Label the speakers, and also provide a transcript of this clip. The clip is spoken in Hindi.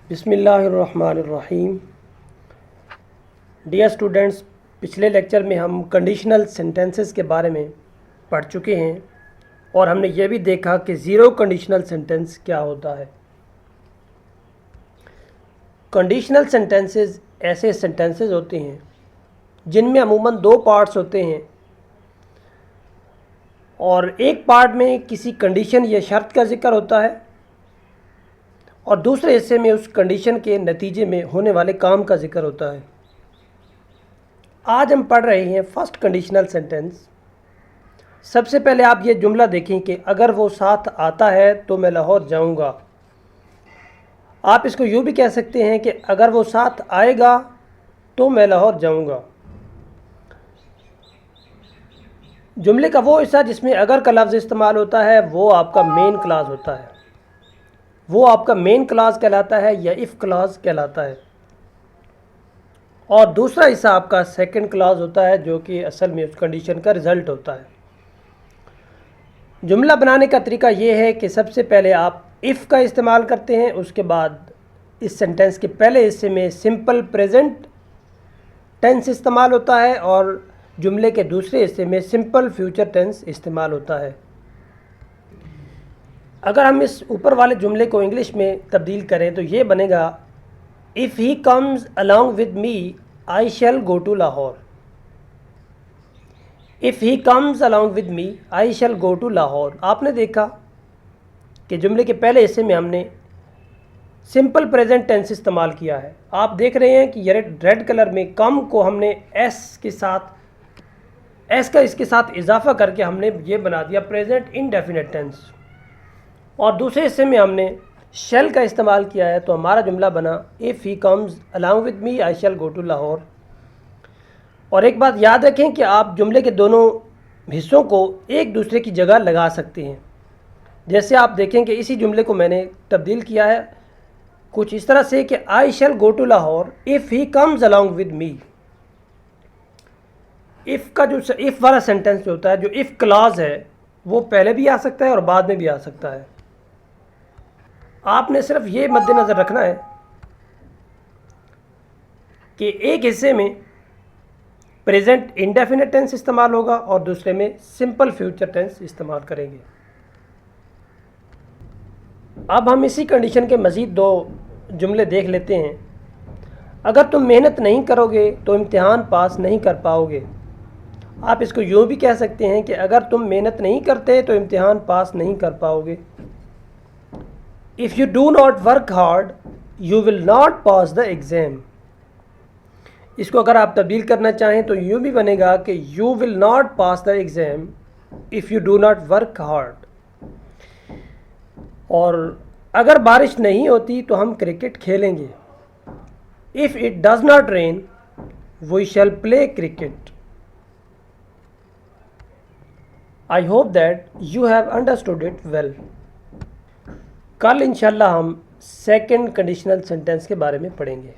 Speaker 1: बिस्मिल्लाहिर्रहमानिर्रहीम। डियर स्टूडेंट्स, पिछले लेक्चर में हम कंडीशनल सेंटेंसेस के बारे में पढ़ चुके हैं और हमने ये भी देखा कि ज़ीरो कंडीशनल सेंटेंस क्या होता है। कंडीशनल सेंटेंसेस ऐसे सेंटेंसेस होते हैं जिनमें अमूमन दो पार्ट्स होते हैं और एक पार्ट में किसी कंडीशन या शर्त का जिक्र होता है और दूसरे हिस्से में उस कंडीशन के नतीजे में होने वाले काम का जिक्र होता है। आज हम पढ़ रहे हैं फर्स्ट कंडीशनल सेंटेंस। सबसे पहले आप ये जुमला देखें कि अगर वो साथ आता है तो मैं लाहौर जाऊंगा। आप इसको यूँ भी कह सकते हैं कि अगर वो साथ आएगा तो मैं लाहौर जाऊंगा। जुमले का वो हिस्सा जिसमें अगर का लफ्ज़ इस्तेमाल होता है वो आपका मेन क्लॉज होता है, वो आपका मेन क्लॉज कहलाता है या इफ़ क्लॉज कहलाता है। और दूसरा हिस्सा आपका सेकंड क्लॉज होता है जो कि असल में उस कंडीशन का रिज़ल्ट होता है। जुमला बनाने का तरीका ये है कि सबसे पहले आप इफ़ का इस्तेमाल करते हैं, उसके बाद इस सेंटेंस के पहले हिस्से में सिंपल प्रेजेंट टेंस इस्तेमाल होता है और जुमले के दूसरे हिस्से में सिंपल फ्यूचर टेंस इस्तेमाल होता है। अगर हम इस ऊपर वाले जुमले को इंग्लिश में तब्दील करें तो ये बनेगा, if he comes along with me I shall go to Lahore. If he comes along with me I shall go to Lahore. आपने देखा कि जुमले के पहले हिस्से में हमने सिंपल प्रेजेंट टेंस इस्तेमाल किया है। आप देख रहे हैं कि ये रेड कलर में कम को हमने एस का इसके साथ इजाफा करके हमने ये बना दिया प्रेजेंट इनडेफिनेट टेंस और दूसरे हिस्से में हमने शैल का इस्तेमाल किया है। तो हमारा जुमला बना, if he comes along with me I shall go to Lahore. और एक बात याद रखें कि आप जुमले के दोनों हिस्सों को एक दूसरे की जगह लगा सकते हैं। जैसे आप देखें कि इसी जुमले को मैंने तब्दील किया है कुछ इस तरह से कि I shall go to Lahore if he comes along with me. If का जो इफ़ वाला सेंटेंस जो होता है, जो इफ़ क्लॉज है, वो पहले भी आ सकता है और बाद में भी आ सकता है। आपने सिर्फ ये मद्देनज़र रखना है कि एक हिस्से में प्रेजेंट इंडेफिनिट टेंस इस्तेमाल होगा और दूसरे में सिंपल फ्यूचर टेंस इस्तेमाल करेंगे। अब हम इसी कंडीशन के मज़ीद दो जुमले देख लेते हैं। अगर तुम मेहनत नहीं करोगे तो इम्तिहान पास नहीं कर पाओगे। आप इसको यूँ भी कह सकते हैं कि अगर तुम मेहनत नहीं करते तो इम्तिहान पास नहीं कर पाओगे। If you do not work hard, you will not pass the exam। इसको अगर आप तब्दील करना चाहें तो यूँ भी बनेगा कि you will not pass the exam if you do not work hard। और अगर बारिश नहीं होती तो हम क्रिकेट खेलेंगे। If it does not rain, we shall play cricket। I hope that you have understood it well। कल इंशाल्लाह हम सेकंड कंडीशनल सेंटेंस के बारे में पढ़ेंगे।